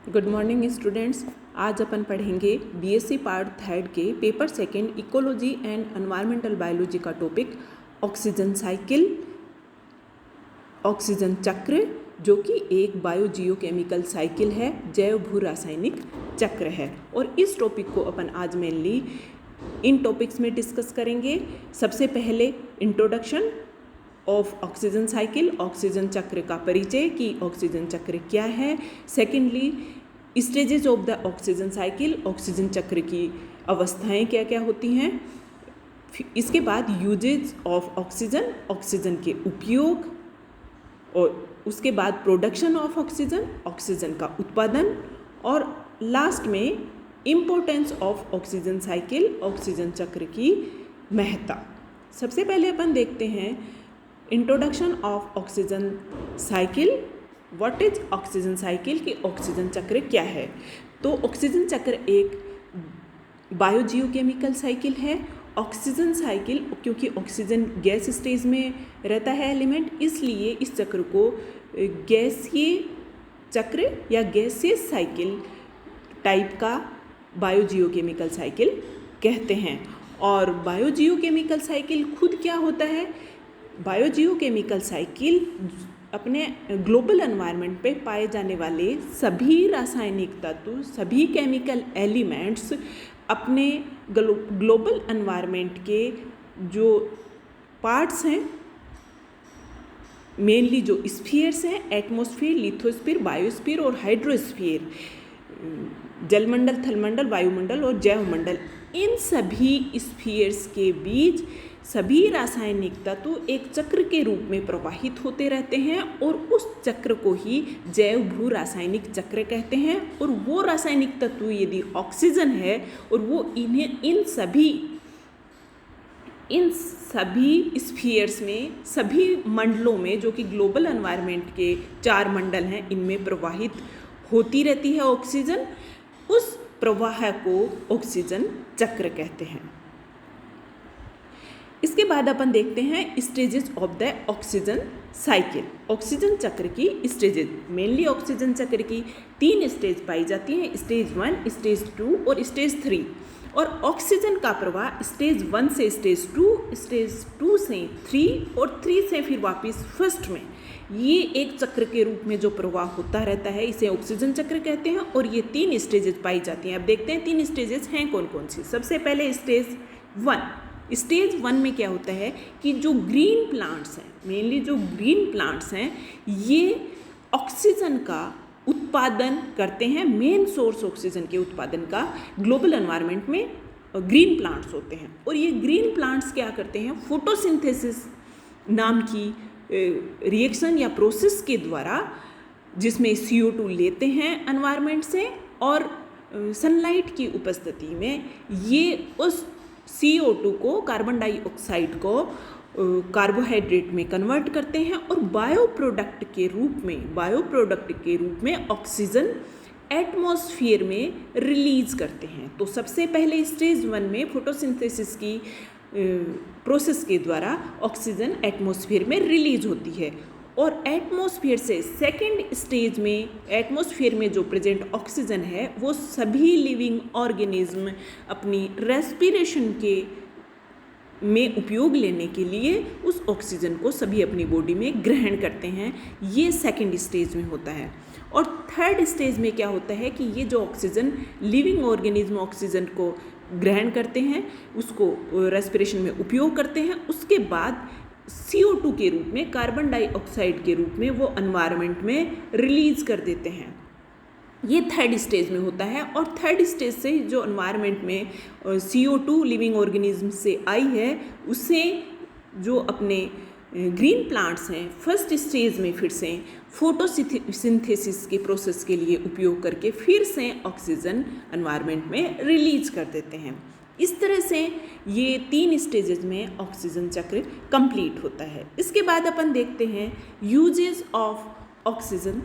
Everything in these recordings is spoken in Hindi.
Good morning students. आज अपन पढ़ेंगे बीएससी पार्ट थर्ड के paper second ecology and environmental biology का टॉपिक ऑक्सीजन साइकिल, ऑक्सीजन चक्र, जो कि एक बायोजियोकेमिकल साइकिल है, जैव भू रासायनिक चक्र है। और इस टॉपिक को अपन आज मेनली इन टॉपिक्स में डिस्कस करेंगे। सबसे पहले introduction of oxygen cycle, oxygen चक्र का परिचय कि ऑक्सीजन चक्र क्या है। Secondly stages of the oxygen cycle, oxygen चक्र की अवस्थाएं क्या क्या होती हैं। इसके बाद यूजेज ऑफ ऑक्सीजन, ऑक्सीजन के उपयोग, और उसके बाद प्रोडक्शन ऑफ ऑक्सीजन, ऑक्सीजन का उत्पादन, और लास्ट में importance of oxygen cycle, oxygen चक्र की महत्ता। सबसे पहले अपन देखते हैं introduction of oxygen cycle. What is oxygen cycle, कि ऑक्सीजन चक्र क्या है। तो ऑक्सीजन चक्र एक बायोजियोकेमिकल साइकिल है। ऑक्सीजन साइकिल, क्योंकि ऑक्सीजन गैस स्टेज में रहता है एलिमेंट, इसलिए इस चक्र को गैसीय चक्र या गैसीय साइकिल टाइप का बायोजियोकेमिकल साइकिल कहते हैं। और बायोजियोकेमिकल साइकिल खुद क्या होता है। बायोजियोकेमिकल साइकिल अपने ग्लोबल एनवायरनमेंट पे पाए जाने वाले सभी रासायनिक तत्व, सभी केमिकल एलिमेंट्स अपने ग्लोबल एनवायरनमेंट के जो पार्ट्स हैं, मेनली जो स्फीयर्स हैं, एटमॉस्फेयर, लिथोस्फीयर, बायोस्फीयर और हाइड्रोस्फीयर, जलमंडल, थलमंडल, वायुमंडल और जैवमंडल, इन सभी स्फीयर्स के बीच सभी रासायनिक तत्व एक चक्र के रूप में प्रवाहित होते रहते हैं, और उस चक्र को ही जैव भू रासायनिक चक्र कहते हैं। और वो रासायनिक तत्व यदि ऑक्सीजन है, और वो इन सभी स्फीयर्स में, सभी मंडलों में, जो कि ग्लोबल एनवायरनमेंट के 4 मंडल हैं, इनमें प्रवाहित होती रहती है ऑक्सीजन, उस प्रवाह को ऑक्सीजन चक्र कहते हैं। इसके बाद अपन देखते हैं stages of the oxygen cycle. Oxygen चक्र की स्टेजेस, मेनली ऑक्सीजन चक्र की 3 स्टेज पाई जाती हैं, स्टेज 1, स्टेज 2 और स्टेज 3। और ऑक्सीजन का प्रवाह स्टेज 1 से स्टेज 2, स्टेज 2 से 3 और 3 से फिर वापस फर्स्ट में, ये एक चक्र के रूप में जो प्रवाह होता रहता है, इसे ऑक्सीजन चक्र कहते हैं। और ये 3 स्टेजेस पाई जाती हैं। अब देखते हैं 3 स्टेजेस हैं कौन कौन सी। सबसे पहले स्टेज 1। स्टेज 1 में क्या होता है कि जो ग्रीन प्लांट्स हैं, मेनली जो ग्रीन प्लांट्स हैं, ये ऑक्सीजन का उत्पादन करते हैं। मेन सोर्स ऑक्सीजन के उत्पादन का ग्लोबल एनवायरनमेंट में ग्रीन प्लांट्स होते हैं। और ये ग्रीन प्लांट्स क्या करते हैं, फोटोसिंथेसिस नाम की रिएक्शन या प्रोसेस के द्वारा, जिसमें CO2 लेते हैं एनवायरनमेंट से, और सनलाइट की उपस्थिति में ये उस CO2 को, कार्बन डाइऑक्साइड को कार्बोहाइड्रेट में कन्वर्ट करते हैं, और बायो प्रोडक्ट के रूप में ऑक्सीजन एटमॉस्फेयर में रिलीज करते हैं। तो सबसे पहले स्टेज 1 में फोटोसिंथेसिस की प्रोसेस के द्वारा ऑक्सीजन एटमॉस्फेयर में रिलीज होती है। और एटमॉस्फेयर से सेकेंड स्टेज में, एटमॉस्फेयर में जो प्रेजेंट ऑक्सीजन है, वो सभी लिविंग ऑर्गेनिज्म अपनी रेस्पिरेशन के में उपयोग लेने के लिए उस ऑक्सीजन को सभी अपनी बॉडी में ग्रहण करते हैं। ये सेकेंड स्टेज में होता है। और थर्ड स्टेज में क्या होता है कि ये जो ऑक्सीजन, लिविंग ऑर्गेनिज्म ऑक्सीजन को ग्रहण करते हैं, उसको रेस्पिरेशन में उपयोग करते हैं, उसके बाद CO2 के रूप में, कार्बन डाइऑक्साइड के रूप में वो एनवायरनमेंट में रिलीज कर देते हैं। ये थर्ड स्टेज में होता है। और थर्ड स्टेज से जो एनवायरनमेंट में CO2 लिविंग ऑर्गेनिज्म से आई है, उसे जो अपने ग्रीन प्लांट्स हैं, फर्स्ट स्टेज में फिर से फोटोसिंथेसिस के प्रोसेस के लिए उपयोग करके फिर से ऑक्सीजन एनवायरनमेंट में रिलीज कर देते हैं। इस तरह से ये 3 स्टेजेस में ऑक्सीजन चक्र कंप्लीट होता है। इसके बाद अपन देखते हैं यूजेस ऑफ ऑक्सीजन,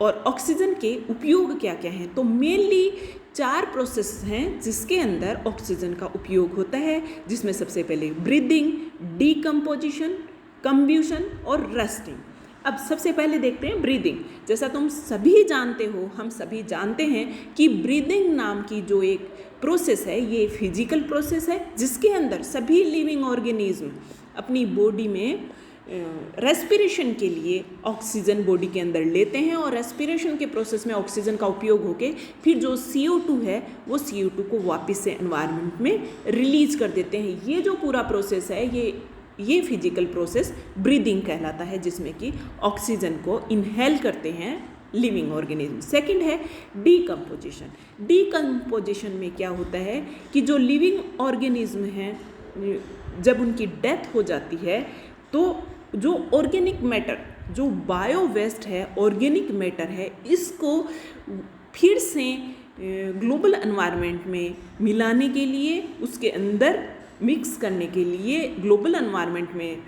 और ऑक्सीजन के उपयोग क्या क्या हैं। तो मेनली 4 प्रोसेस हैं जिसके अंदर ऑक्सीजन का उपयोग होता है, जिसमें सबसे पहले ब्रीदिंग, डीकम्पोजिशन, कंब्यूशन और रस्टिंग। अब सबसे पहले देखते हैं ब्रीदिंग। जैसा तुम सभी जानते हो, हम सभी जानते हैं कि ब्रीदिंग नाम की जो एक प्रोसेस है, ये फिजिकल प्रोसेस है जिसके अंदर सभी लिविंग ऑर्गेनिज्म अपनी बॉडी में रेस्पिरेशन के लिए ऑक्सीजन बॉडी के अंदर लेते हैं और रेस्पिरेशन के प्रोसेस में ऑक्सीजन का उपयोग होके फिर जो CO2 है वो CO2 को वापस से एनवायरनमेंट में रिलीज कर देते हैं। ये जो पूरा प्रोसेस है ये फिजिकल प्रोसेस ब्रीदिंग कहलाता है, जिसमें कि ऑक्सीजन को इनहेल करते हैं लिविंग ऑर्गेनिज्म। सेकंड है डीकम्पोजिशन। डीकम्पोजिशन में क्या होता है कि जो लिविंग ऑर्गेनिज्म हैं जब उनकी डेथ हो जाती है तो जो ऑर्गेनिक मैटर, जो बायो वेस्ट है, ऑर्गेनिक मैटर है, इसको फिर से ग्लोबल एनवायरनमेंट में मिलाने के लिए, उसके अंदर मिक्स करने के लिए, ग्लोबल एनवायरनमेंट में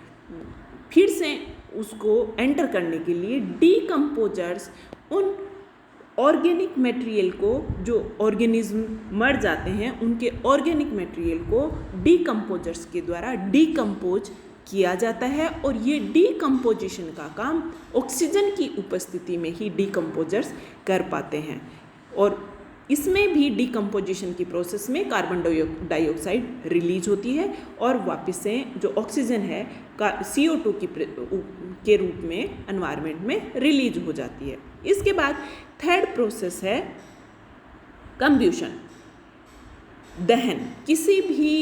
फिर से उसको एंटर करने के लिए डीकम्पोजर्स उन ऑर्गेनिक मटेरियल को, जो ऑर्गेनिज्म मर जाते हैं उनके ऑर्गेनिक मटेरियल को डीकम्पोजर्स के द्वारा डीकम्पोज किया जाता है। और ये डीकम्पोजिशन का काम ऑक्सीजन की उपस्थिति में ही डीकम्पोजर्स कर पाते हैं। और इसमें भी डीकम्पोजिशन की प्रोसेस में कार्बन डाइऑक्साइड रिलीज होती है और वापस से जो ऑक्सीजन है CO2 के रूप में एनवायरनमेंट में रिलीज हो जाती है। इसके बाद थर्ड प्रोसेस है कंब्यूशन, दहन। किसी भी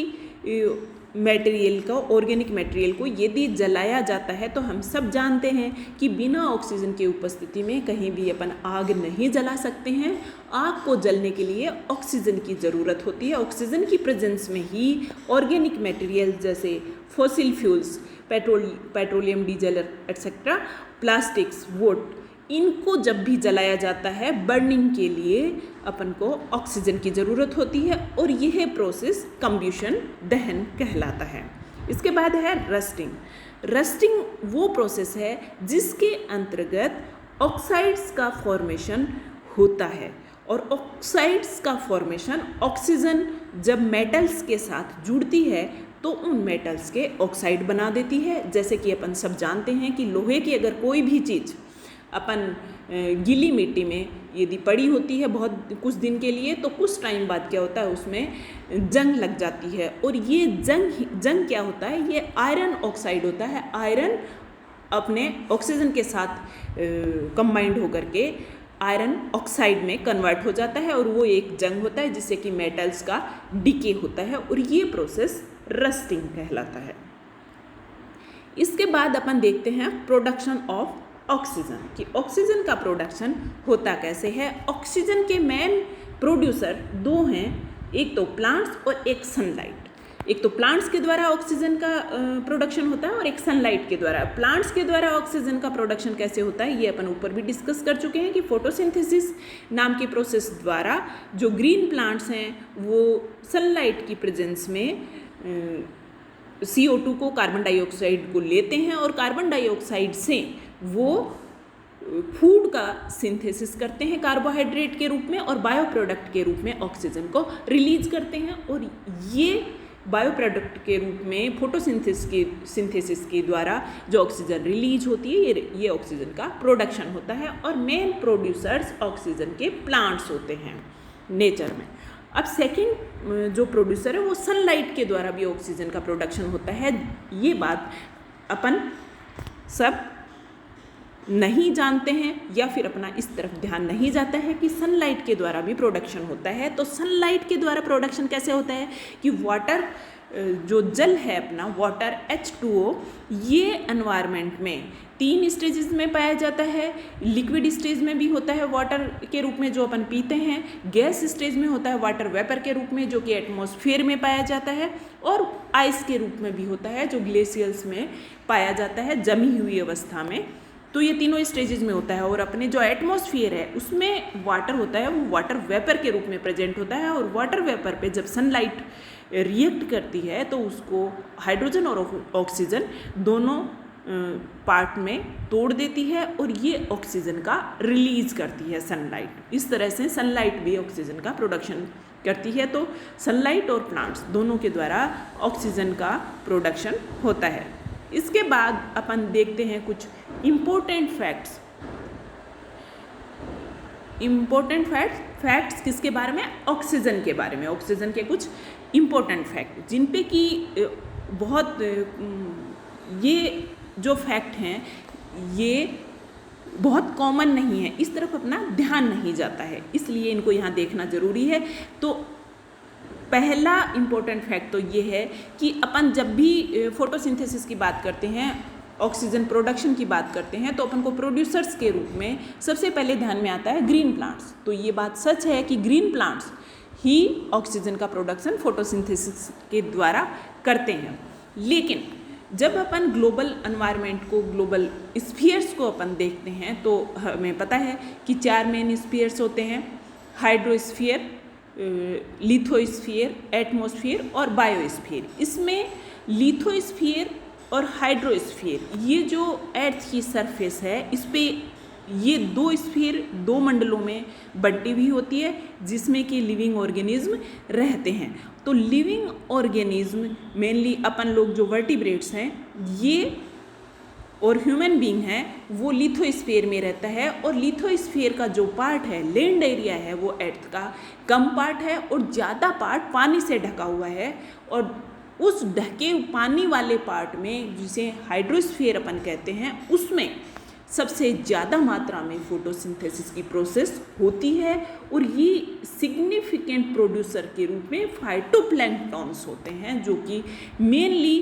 मटेरियल को, ऑर्गेनिक मटेरियल को यदि जलाया जाता है तो हम सब जानते हैं कि बिना ऑक्सीजन की उपस्थिति में कहीं भी अपन आग नहीं जला सकते हैं। आग को जलने के लिए ऑक्सीजन की ज़रूरत होती है। ऑक्सीजन की प्रेजेंस में ही ऑर्गेनिक मटेरियल जैसे fossil fuels, petroleum, diesel etcetera, plastics, would, इनको जब भी जलाया जाता है बर्निंग के लिए अपन को ऑक्सीजन की ज़रूरत होती है और यह प्रोसेस कंब्यूशन, दहन कहलाता है। इसके बाद है रस्टिंग। रस्टिंग वो प्रोसेस है जिसके अंतर्गत ऑक्साइड्स का फॉर्मेशन होता है और ऑक्साइड्स का फॉर्मेशन, ऑक्सीजन जब मेटल्स के साथ जुड़ती है तो उन मेटल्स के ऑक्साइड बना देती है। जैसे कि अपन सब जानते हैं कि लोहे की अगर कोई भी चीज़ अपन गीली मिट्टी में यदि पड़ी होती है बहुत कुछ दिन के लिए तो कुछ टाइम बाद क्या होता है, उसमें जंग लग जाती है। और ये जंग क्या होता है, ये आयरन ऑक्साइड होता है। आयरन अपने ऑक्सीजन के साथ कंबाइंड होकर के आयरन ऑक्साइड में कन्वर्ट हो जाता है और वो एक जंग होता है जिससे कि मेटल्स का डिके होता है और ये प्रोसेस रस्टिंग कहलाता है। इसके बाद अपन देखते हैं प्रोडक्शन ऑफ ऑक्सीजन, कि ऑक्सीजन का प्रोडक्शन होता कैसे है। ऑक्सीजन के मेन प्रोड्यूसर दो हैं, एक तो प्लांट्स और एक सनलाइट। एक तो प्लांट्स के द्वारा ऑक्सीजन का प्रोडक्शन होता है और एक सनलाइट के द्वारा। प्लांट्स के द्वारा ऑक्सीजन का प्रोडक्शन कैसे होता है ये अपन ऊपर भी डिस्कस कर चुके हैं कि फोटोसिंथेसिस नाम की प्रोसेस द्वारा जो ग्रीन प्लांट्स हैं वो सनलाइट की प्रेजेंस में CO2 को, कार्बन डाइऑक्साइड को लेते हैं और कार्बन डाइऑक्साइड से वो फूड का सिंथेसिस करते हैं कार्बोहाइड्रेट के रूप में और बायो प्रोडक्ट के रूप में ऑक्सीजन को रिलीज करते हैं। और ये बायो प्रोडक्ट के रूप में फोटोसिंथेसिस के द्वारा जो ऑक्सीजन रिलीज होती है ये ऑक्सीजन का प्रोडक्शन होता है। और मेन प्रोड्यूसर्स ऑक्सीजन के प्लांट्स होते हैं नेचर में। अब सेकंड जो प्रोड्यूसर है वो सनलाइट के द्वारा भी ऑक्सीजन का प्रोडक्शन होता है। ये बात अपन सब नहीं जानते हैं या फिर अपना इस तरफ ध्यान नहीं जाता है कि सनलाइट के द्वारा भी प्रोडक्शन होता है। तो सनलाइट के द्वारा प्रोडक्शन कैसे होता है कि वाटर, जो जल है अपना वाटर H2O, ये एनवायरनमेंट में 3 स्टेजेस में पाया जाता है। लिक्विड स्टेज में भी होता है वाटर के रूप में जो अपन पीते हैं, गैस स्टेज में होता है वाटर वेपर के रूप में जो कि एटमॉस्फेयर में पाया जाता है, और आइस के रूप में भी होता है जो ग्लेशियर्स में पाया जाता है जमी हुई अवस्था में। तो ये तीनों स्टेजेस में होता है। और अपने जो एटमॉस्फेयर है उसमें वाटर होता है वो वाटर वेपर के रूप में प्रेजेंट होता है। और वाटर वेपर पे जब सनलाइट रिएक्ट करती है तो उसको हाइड्रोजन और ऑक्सीजन दोनों पार्ट में तोड़ देती है और ये ऑक्सीजन का रिलीज करती है सनलाइट। इस तरह से सनलाइट भी ऑक्सीजन का प्रोडक्शन करती है। तो सनलाइट और प्लांट्स दोनों के द्वारा ऑक्सीजन का प्रोडक्शन होता है। इसके बाद अपन देखते हैं कुछ इम्पोर्टेंट फैक्ट्स किसके बारे में? ऑक्सीजन के बारे में। ऑक्सीजन के कुछ इम्पोर्टेंट फैक्ट जिन पे कि बहुत ये जो फैक्ट हैं ये बहुत कॉमन नहीं है, इस तरफ अपना ध्यान नहीं जाता है, इसलिए इनको यहाँ देखना ज़रूरी है। तो पहला इम्पोर्टेंट फैक्ट तो ये है कि अपन जब भी फोटोसिंथेसिस की बात करते हैं, ऑक्सीजन प्रोडक्शन की बात करते हैं, तो अपन को प्रोड्यूसर्स के रूप में सबसे पहले ध्यान में आता है ग्रीन प्लांट्स। तो ये बात सच है कि ग्रीन प्लांट्स ही ऑक्सीजन का प्रोडक्शन फोटोसिंथेसिस के द्वारा करते हैं। लेकिन जब अपन ग्लोबल एनवायरनमेंट को, ग्लोबल स्फीयर्स को अपन देखते हैं तो हमें पता है कि 4 मेन स्फीयर्स होते हैं: हाइड्रोस्फीयर, लिथोस्फीयर, एटमॉस्फेयर और बायोस्फीयर। इसमें लिथोस्फीयर और हाइड्रोस्फीयर, ये जो अर्थ की सरफेस है, इस पे ये 2 स्फीयर 2 मंडलों में बंटी हुई होती है जिसमें कि लिविंग ऑर्गेनिज्म रहते हैं। तो लिविंग ऑर्गेनिज्म मेनली अपन लोग जो वर्टिब्रेट्स हैं ये और ह्यूमन बीइंग है वो लिथोस्फीयर में रहता है, और लिथोस्फीयर का जो पार्ट है, लैंड एरिया है, वो अर्थ का कम पार्ट है और ज़्यादा पार्ट पानी से ढका हुआ है। और उस ढके पानी वाले पार्ट में, जिसे हाइड्रोस्फीयर अपन कहते हैं, उसमें सबसे ज़्यादा मात्रा में फोटोसिंथेसिस की प्रोसेस होती है। और ये सिग्निफिकेंट प्रोड्यूसर के रूप में फाइटोप्लैंक्टन्स होते हैं जो कि मेनली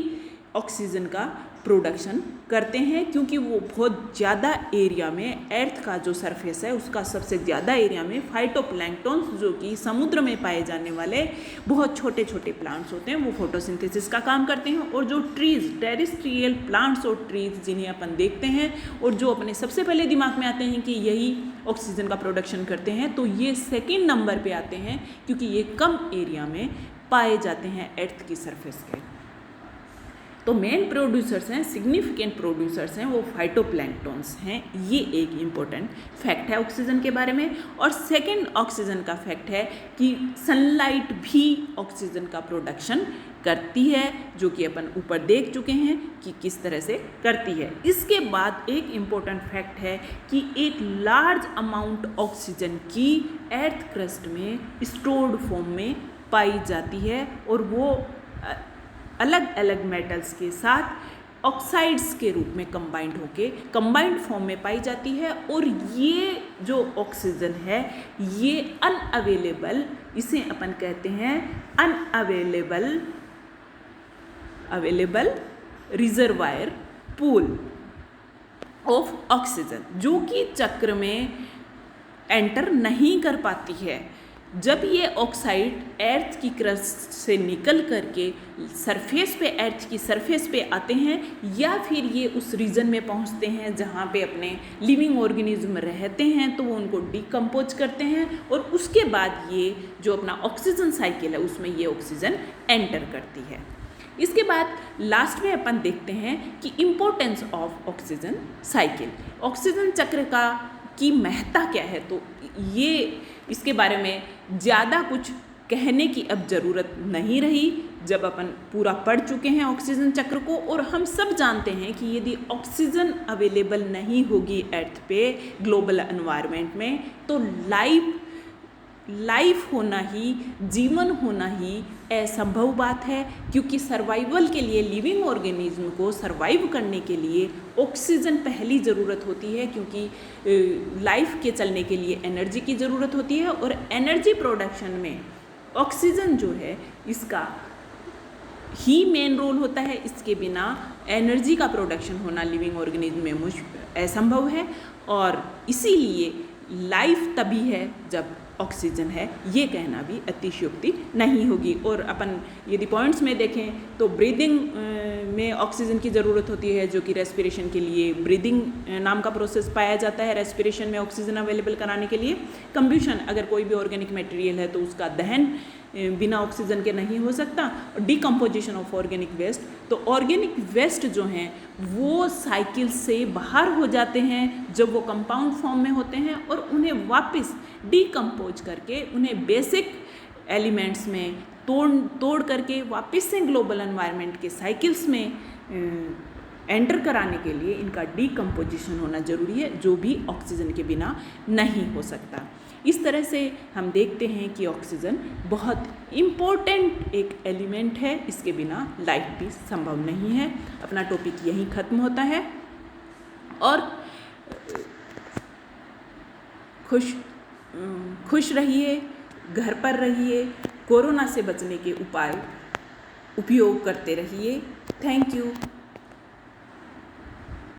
ऑक्सीजन का प्रोडक्शन करते हैं, क्योंकि वो बहुत ज़्यादा एरिया में, अर्थ का जो सरफेस है उसका सबसे ज़्यादा एरिया में फाइटोप्लैंक्टन्स, जो कि समुद्र में पाए जाने वाले बहुत छोटे छोटे प्लांट्स होते हैं, वो फोटोसिंथेसिस का काम करते हैं। और जो ट्रीज़, टेरेस्ट्रियल प्लांट्स और ट्रीज़ जिन्हें अपन देखते हैं और जो अपने सबसे पहले दिमाग में आते हैं कि यही ऑक्सीजन का प्रोडक्शन करते हैं, तो ये सेकेंड नंबर पर आते हैं क्योंकि ये कम एरिया में पाए जाते हैं अर्थ की सरफेस के। तो मेन प्रोड्यूसर्स हैं, सिग्निफिकेंट प्रोड्यूसर्स हैं, वो फाइटोप्लैंक्टन्स हैं। ये एक इम्पोर्टेंट फैक्ट है ऑक्सीजन के बारे में। और सेकंड ऑक्सीजन का फैक्ट है कि सनलाइट भी ऑक्सीजन का प्रोडक्शन करती है, जो कि अपन ऊपर देख चुके हैं कि किस तरह से करती है। इसके बाद एक इम्पोर्टेंट फैक्ट है कि एक लार्ज अमाउंट ऑक्सीजन की अर्थ क्रस्ट में स्टोर्ड फॉर्म में पाई जाती है, और वो अलग अलग मेटल्स के साथ ऑक्साइड्स के रूप में कंबाइंड फॉर्म में पाई जाती है। और ये जो ऑक्सीजन है ये अनअवेलेबल, इसे अपन कहते हैं available reservoir pool of oxygen, जो कि चक्र में एंटर नहीं कर पाती है। जब ये ऑक्साइड अर्थ की क्रस्ट से निकल करके सरफेस पे, अर्थ की सरफेस पे आते हैं, या फिर ये उस रीजन में पहुंचते हैं जहाँ पे अपने लिविंग ऑर्गेनिज्म रहते हैं, तो वो उनको डिकम्पोज करते हैं, और उसके बाद ये जो अपना ऑक्सीजन साइकिल है उसमें ये ऑक्सीजन एंटर करती है। इसके बाद लास्ट में अपन देखते हैं कि importance of oxygen cycle, oxygen चक्र की महत्ता क्या है। तो ये इसके बारे में ज़्यादा कुछ कहने की अब ज़रूरत नहीं रही, जब अपन पूरा पढ़ चुके हैं ऑक्सीजन चक्र को। और हम सब जानते हैं कि यदि ऑक्सीजन अवेलेबल नहीं होगी अर्थ पे, ग्लोबल एनवायरनमेंट में, तो लाइफ होना ही, जीवन होना ही असंभव बात है। क्योंकि सर्वाइवल के लिए, लिविंग ऑर्गेनिज्म को सर्वाइव करने के लिए ऑक्सीजन पहली ज़रूरत होती है, क्योंकि लाइफ के चलने के लिए एनर्जी की ज़रूरत होती है, और एनर्जी प्रोडक्शन में ऑक्सीजन जो है इसका ही मेन रोल होता है। इसके बिना एनर्जी का प्रोडक्शन होना लिविंग ऑर्गेनिज्म में असंभव है, और इसीलिए लाइफ तभी है जब ऑक्सीजन है, ये कहना भी अतिशयोक्ति नहीं होगी। और अपन यदि पॉइंट्स में देखें तो ब्रीदिंग में ऑक्सीजन की ज़रूरत होती है, जो कि रेस्पिरेशन के लिए ब्रीदिंग नाम का प्रोसेस पाया जाता है रेस्पिरेशन में ऑक्सीजन अवेलेबल कराने के लिए। कंब्यूशन, अगर कोई भी ऑर्गेनिक मटेरियल है तो उसका दहन बिना ऑक्सीजन के नहीं हो सकता। डिकम्पोजिशन ऑफ ऑर्गेनिक वेस्ट, तो ऑर्गेनिक वेस्ट जो हैं वो साइकिल से बाहर हो जाते हैं जब वो कंपाउंड फॉर्म में होते हैं, और उन्हें वापस डिकम्पोज करके, उन्हें बेसिक एलिमेंट्स में तोड़ करके वापस से ग्लोबल एनवायरनमेंट के साइकिल्स में एंटर कराने के लिए इनका डीकम्पोजिशन होना ज़रूरी है, जो भी ऑक्सीजन के बिना नहीं हो सकता। इस तरह से हम देखते हैं कि ऑक्सीजन बहुत इम्पोर्टेंट एक एलिमेंट है, इसके बिना लाइफ भी संभव नहीं है। अपना टॉपिक यहीं ख़त्म होता है और खुश रहिए, घर पर रहिए, कोरोना से बचने के उपाय उपयोग करते रहिए। Thank you.